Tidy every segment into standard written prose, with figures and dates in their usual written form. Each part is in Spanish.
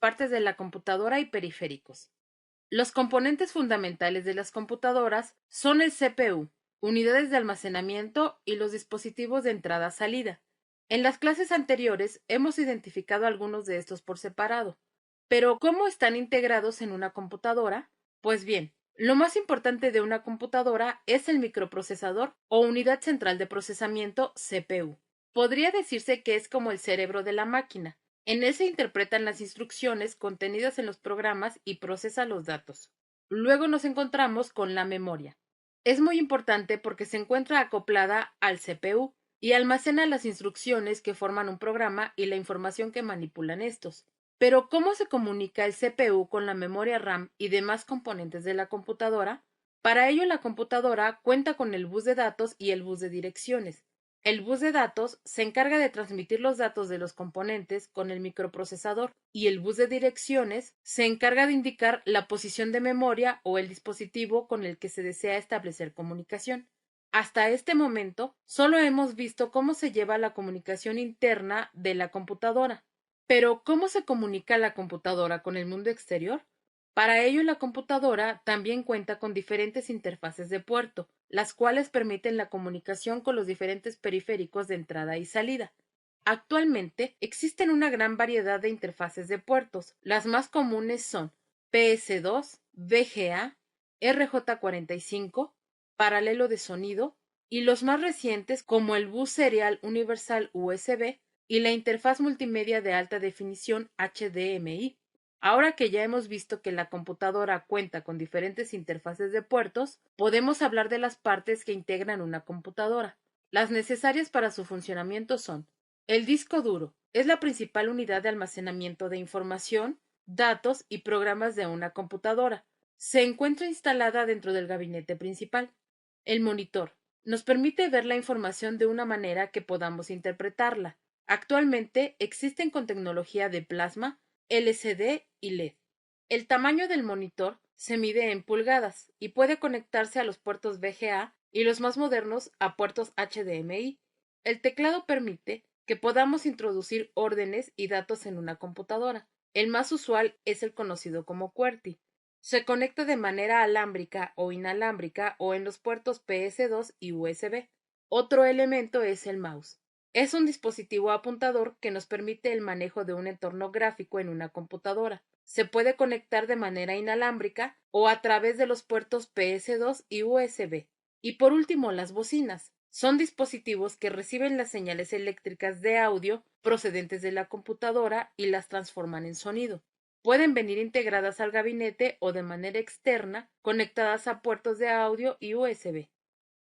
partes de la computadora y periféricos. Los componentes fundamentales de las computadoras son el CPU, unidades de almacenamiento y los dispositivos de entrada-salida. En las clases anteriores hemos identificado algunos de estos por separado. Pero ¿cómo están integrados en una computadora? Pues bien, lo más importante de una computadora es el microprocesador o unidad central de procesamiento CPU. Podría decirse que es como el cerebro de la máquina. En él se interpretan las instrucciones contenidas en los programas y procesa los datos. Luego nos encontramos con la memoria. Es muy importante porque se encuentra acoplada al CPU y almacena las instrucciones que forman un programa y la información que manipulan estos. Pero ¿cómo se comunica el CPU con la memoria RAM y demás componentes de la computadora? Para ello la computadora cuenta con el bus de datos y el bus de direcciones. El bus de datos se encarga de transmitir los datos de los componentes con el microprocesador y el bus de direcciones se encarga de indicar la posición de memoria o el dispositivo con el que se desea establecer comunicación. Hasta este momento, solo hemos visto cómo se lleva la comunicación interna de la computadora. Pero, ¿cómo se comunica la computadora con el mundo exterior? Para ello, la computadora también cuenta con diferentes interfaces de puerto, las cuales permiten la comunicación con los diferentes periféricos de entrada y salida. Actualmente existen una gran variedad de interfaces de puertos. Las más comunes son PS2, VGA, RJ45, paralelo de sonido, y los más recientes como el bus serial universal USB y la interfaz multimedia de alta definición HDMI. Ahora que ya hemos visto que la computadora cuenta con diferentes interfaces de puertos, podemos hablar de las partes que integran una computadora. Las necesarias para su funcionamiento son: el disco duro es la principal unidad de almacenamiento de información, datos y programas de una computadora. Se encuentra instalada dentro del gabinete principal. El monitor nos permite ver la información de una manera que podamos interpretarla. Actualmente existen con tecnología de plasma, LCD y LED. El tamaño del monitor se mide en pulgadas y puede conectarse a los puertos VGA y los más modernos a puertos HDMI. El teclado permite que podamos introducir órdenes y datos en una computadora. El más usual es el conocido como QWERTY. Se conecta de manera alámbrica o inalámbrica o en los puertos PS2 y USB. Otro elemento es el mouse. Es un dispositivo apuntador que nos permite el manejo de un entorno gráfico en una computadora. Se puede conectar de manera inalámbrica o a través de los puertos PS2 y USB. Y por último, las bocinas. Son dispositivos que reciben las señales eléctricas de audio procedentes de la computadora y las transforman en sonido. Pueden venir integradas al gabinete o de manera externa, conectadas a puertos de audio y USB.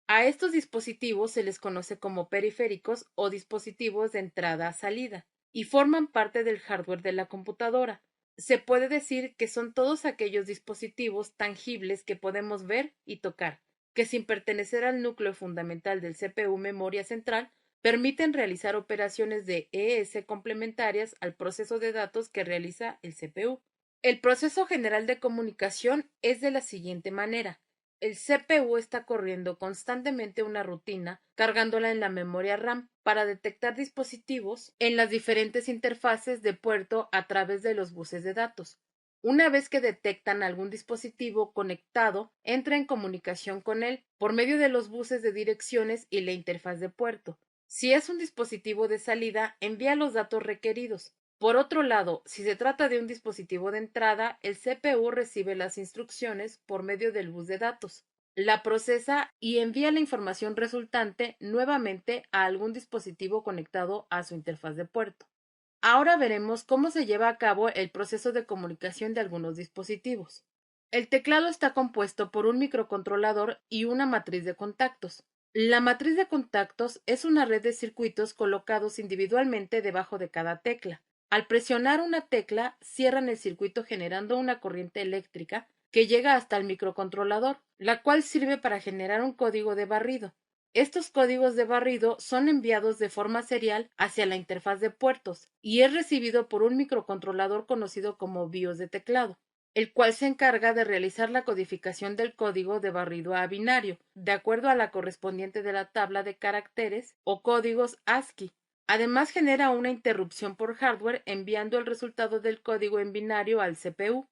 A estos dispositivos se les conoce como periféricos o dispositivos de entrada-salida y forman parte del hardware de la computadora. Se puede decir que son todos aquellos dispositivos tangibles que podemos ver y tocar, que sin pertenecer al núcleo fundamental del CPU memoria central, permiten realizar operaciones de ES complementarias al proceso de datos que realiza el CPU. El proceso general de comunicación es de la siguiente manera. El CPU está corriendo constantemente una rutina, cargándola en la memoria RAM para detectar dispositivos en las diferentes interfaces de puerto a través de los buses de datos. Una vez que detectan algún dispositivo conectado, entra en comunicación con él por medio de los buses de direcciones y la interfaz de puerto. Si es un dispositivo de salida, envía los datos requeridos. Por otro lado, si se trata de un dispositivo de entrada, el CPU recibe las instrucciones por medio del bus de datos, la procesa y envía la información resultante nuevamente a algún dispositivo conectado a su interfaz de puerto. Ahora veremos cómo se lleva a cabo el proceso de comunicación de algunos dispositivos. El teclado está compuesto por un microcontrolador y una matriz de contactos. La matriz de contactos es una red de circuitos colocados individualmente debajo de cada tecla. Al presionar una tecla, cierran el circuito generando una corriente eléctrica que llega hasta el microcontrolador, la cual sirve para generar un código de barrido. Estos códigos de barrido son enviados de forma serial hacia la interfaz de puertos y es recibido por un microcontrolador conocido como BIOS de teclado, el cual se encarga de realizar la codificación del código de barrido a binario, de acuerdo a la correspondiente de la tabla de caracteres o códigos ASCII. Además, genera una interrupción por hardware enviando el resultado del código en binario al CPU.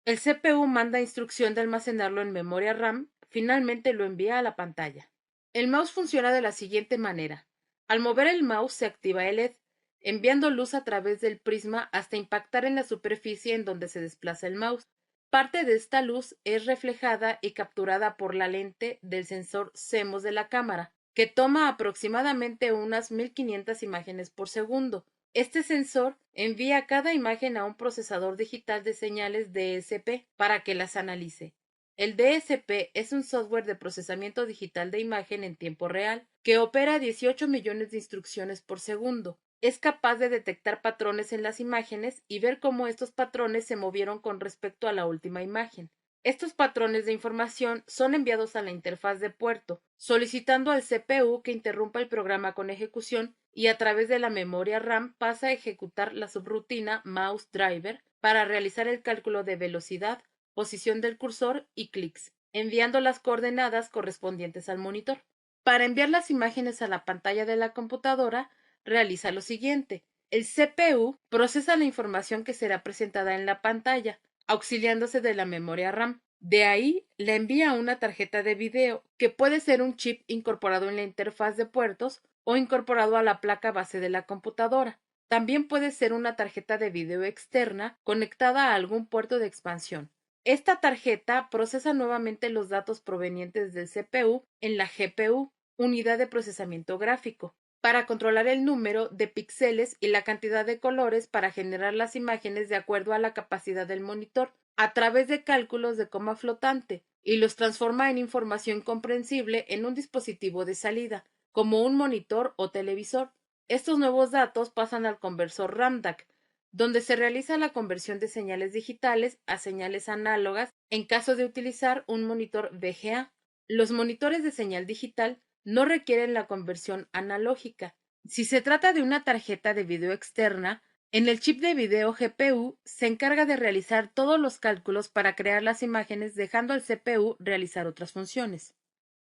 El CPU manda instrucción de almacenarlo en memoria RAM, finalmente lo envía a la pantalla. El mouse funciona de la siguiente manera. Al mover el mouse se activa el LED, enviando luz a través del prisma hasta impactar en la superficie en donde se desplaza el mouse. Parte de esta luz es reflejada y capturada por la lente del sensor CMOS de la cámara, que toma aproximadamente unas 1500 imágenes por segundo. Este sensor envía cada imagen a un procesador digital de señales DSP para que las analice. El DSP es un software de procesamiento digital de imagen en tiempo real que opera 18 millones de instrucciones por segundo. Es capaz de detectar patrones en las imágenes y ver cómo estos patrones se movieron con respecto a la última imagen. Estos patrones de información son enviados a la interfaz de puerto, solicitando al CPU que interrumpa el programa con ejecución y a través de la memoria RAM pasa a ejecutar la subrutina mouse driver para realizar el cálculo de velocidad, posición del cursor y clics, enviando las coordenadas correspondientes al monitor. Para enviar las imágenes a la pantalla de la computadora, realiza lo siguiente. El CPU procesa la información que será presentada en la pantalla, auxiliándose de la memoria RAM. De ahí le envía una tarjeta de video, que puede ser un chip incorporado en la interfaz de puertos o incorporado a la placa base de la computadora. También puede ser una tarjeta de video externa conectada a algún puerto de expansión. Esta tarjeta procesa nuevamente los datos provenientes del CPU en la GPU, unidad de procesamiento gráfico, para controlar el número de píxeles y la cantidad de colores para generar las imágenes de acuerdo a la capacidad del monitor, a través de cálculos de coma flotante, y los transforma en información comprensible en un dispositivo de salida, como un monitor o televisor. Estos nuevos datos pasan al conversor RAMDAC, donde se realiza la conversión de señales digitales a señales análogas en caso de utilizar un monitor VGA. Los monitores de señal digital no requieren la conversión analógica. Si se trata de una tarjeta de video externa, en el chip de video GPU se encarga de realizar todos los cálculos para crear las imágenes, dejando al CPU realizar otras funciones.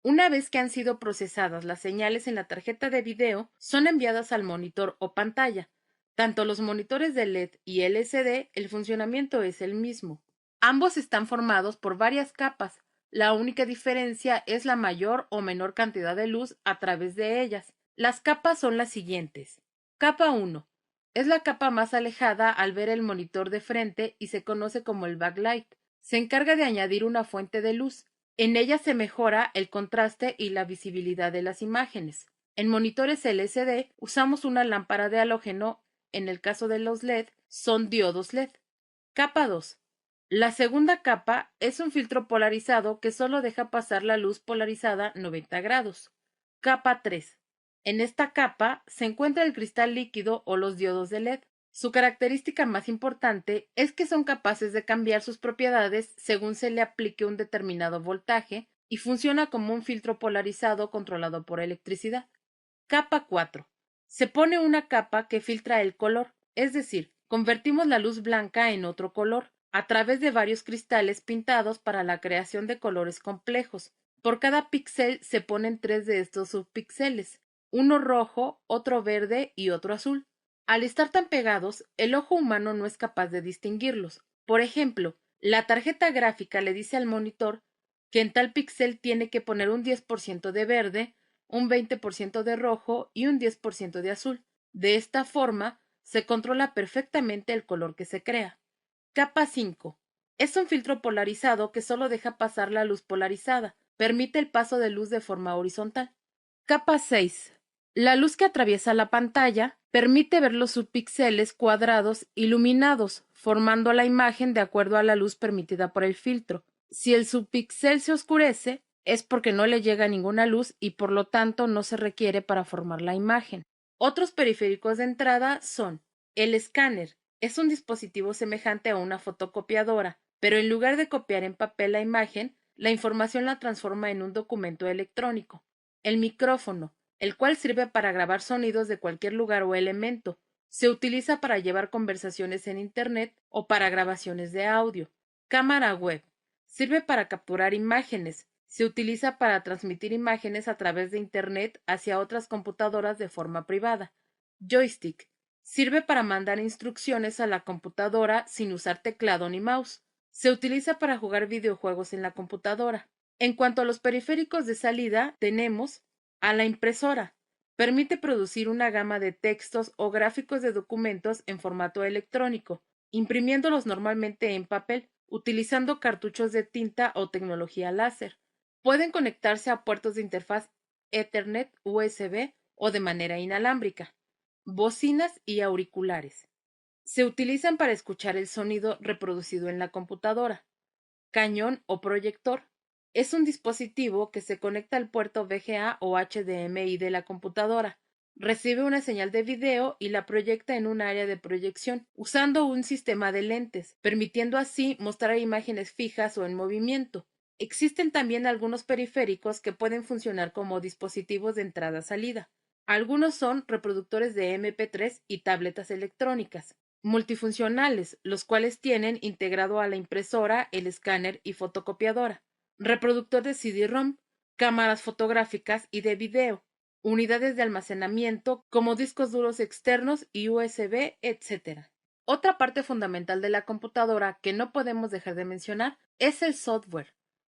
Una vez que han sido procesadas las señales en la tarjeta de video, son enviadas al monitor o pantalla. Tanto los monitores de LED y LCD, el funcionamiento es el mismo. Ambos están formados por varias capas. La única diferencia es la mayor o menor cantidad de luz a través de ellas. Las capas son las siguientes. Capa 1. Es la capa más alejada al ver el monitor de frente y se conoce como el backlight. Se encarga de añadir una fuente de luz. En ella se mejora el contraste y la visibilidad de las imágenes. En monitores LCD usamos una lámpara de halógeno. En el caso de los LED, son diodos LED. Capa 2. La segunda capa es un filtro polarizado que solo deja pasar la luz polarizada 90 grados. Capa 3. En esta capa se encuentra el cristal líquido o los diodos de LED. Su característica más importante es que son capaces de cambiar sus propiedades según se le aplique un determinado voltaje y funciona como un filtro polarizado controlado por electricidad. Capa 4. Se pone una capa que filtra el color, es decir, convertimos la luz blanca en otro color, a través de varios cristales pintados para la creación de colores complejos. Por cada píxel se ponen 3 de estos subpíxeles, uno rojo, otro verde y otro azul. Al estar tan pegados, el ojo humano no es capaz de distinguirlos. Por ejemplo, la tarjeta gráfica le dice al monitor que en tal píxel tiene que poner un 10% de verde, un 20% de rojo y un 10% de azul. De esta forma, se controla perfectamente el color que se crea. Capa 5. Es un filtro polarizado que solo deja pasar la luz polarizada. Permite el paso de luz de forma horizontal. Capa 6. La luz que atraviesa la pantalla permite ver los subpíxeles cuadrados iluminados, formando la imagen de acuerdo a la luz permitida por el filtro. Si el subpíxel se oscurece, es porque no le llega ninguna luz y por lo tanto no se requiere para formar la imagen. Otros periféricos de entrada son el escáner. Es un dispositivo semejante a una fotocopiadora, pero en lugar de copiar en papel la imagen, la información la transforma en un documento electrónico. El micrófono, el cual sirve para grabar sonidos de cualquier lugar o elemento. Se utiliza para llevar conversaciones en Internet o para grabaciones de audio. Cámara web. Sirve para capturar imágenes. Se utiliza para transmitir imágenes a través de Internet hacia otras computadoras de forma privada. Joystick. Sirve para mandar instrucciones a la computadora sin usar teclado ni mouse. Se utiliza para jugar videojuegos en la computadora. En cuanto a los periféricos de salida, tenemos a la impresora. Permite producir una gama de textos o gráficos de documentos en formato electrónico, imprimiéndolos normalmente en papel, utilizando cartuchos de tinta o tecnología láser. Pueden conectarse a puertos de interfaz Ethernet, USB o de manera inalámbrica. Bocinas y auriculares. Se utilizan para escuchar el sonido reproducido en la computadora. Cañón o proyector. Es un dispositivo que se conecta al puerto VGA o HDMI de la computadora. Recibe una señal de video y la proyecta en un área de proyección, usando un sistema de lentes, permitiendo así mostrar imágenes fijas o en movimiento. Existen también algunos periféricos que pueden funcionar como dispositivos de entrada-salida. Algunos son reproductores de MP3 y tabletas electrónicas multifuncionales, los cuales tienen integrado a la impresora, el escáner y fotocopiadora, reproductor de CD-ROM, cámaras fotográficas y de video, unidades de almacenamiento como discos duros externos y USB, etc. Otra parte fundamental de la computadora que no podemos dejar de mencionar es el software.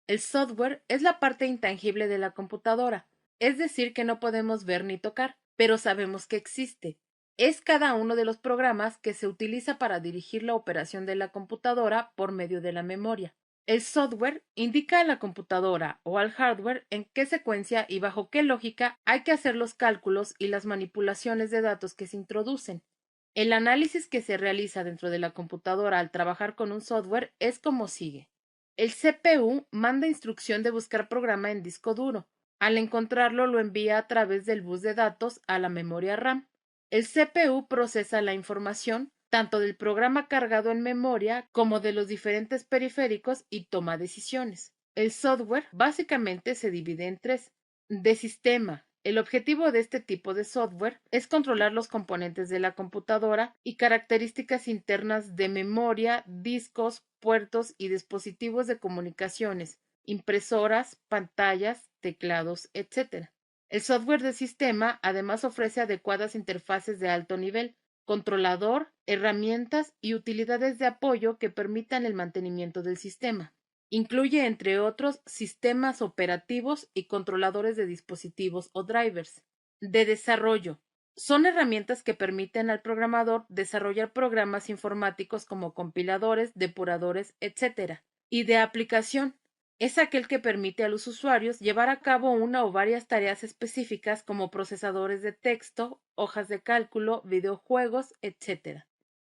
El software es la parte intangible de la computadora, es decir, que no podemos ver ni tocar, pero sabemos que existe. Es cada uno de los programas que se utiliza para dirigir la operación de la computadora por medio de la memoria. El software indica a la computadora o al hardware en qué secuencia y bajo qué lógica hay que hacer los cálculos y las manipulaciones de datos que se introducen. El análisis que se realiza dentro de la computadora al trabajar con un software es como sigue. El CPU manda instrucción de buscar programa en disco duro. Al encontrarlo lo envía a través del bus de datos a la memoria RAM. El CPU procesa la información tanto del programa cargado en memoria como de los diferentes periféricos y toma decisiones. El software básicamente se divide en tres. De sistema. El objetivo de este tipo de software es controlar los componentes de la computadora y características internas de memoria, discos, puertos y dispositivos de comunicaciones, impresoras, pantallas, teclados, etc. El software de sistema además ofrece adecuadas interfaces de alto nivel, controlador, herramientas y utilidades de apoyo que permitan el mantenimiento del sistema. Incluye, entre otros, sistemas operativos y controladores de dispositivos o drivers. De desarrollo. Son herramientas que permiten al programador desarrollar programas informáticos como compiladores, depuradores, etc. Y de aplicación. Es aquel que permite a los usuarios llevar a cabo una o varias tareas específicas como procesadores de texto, hojas de cálculo, videojuegos, etc.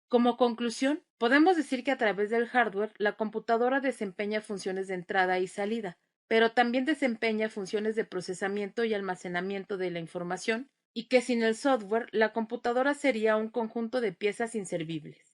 Como conclusión, podemos decir que a través del hardware la computadora desempeña funciones de entrada y salida, pero también desempeña funciones de procesamiento y almacenamiento de la información, y que sin el software la computadora sería un conjunto de piezas inservibles.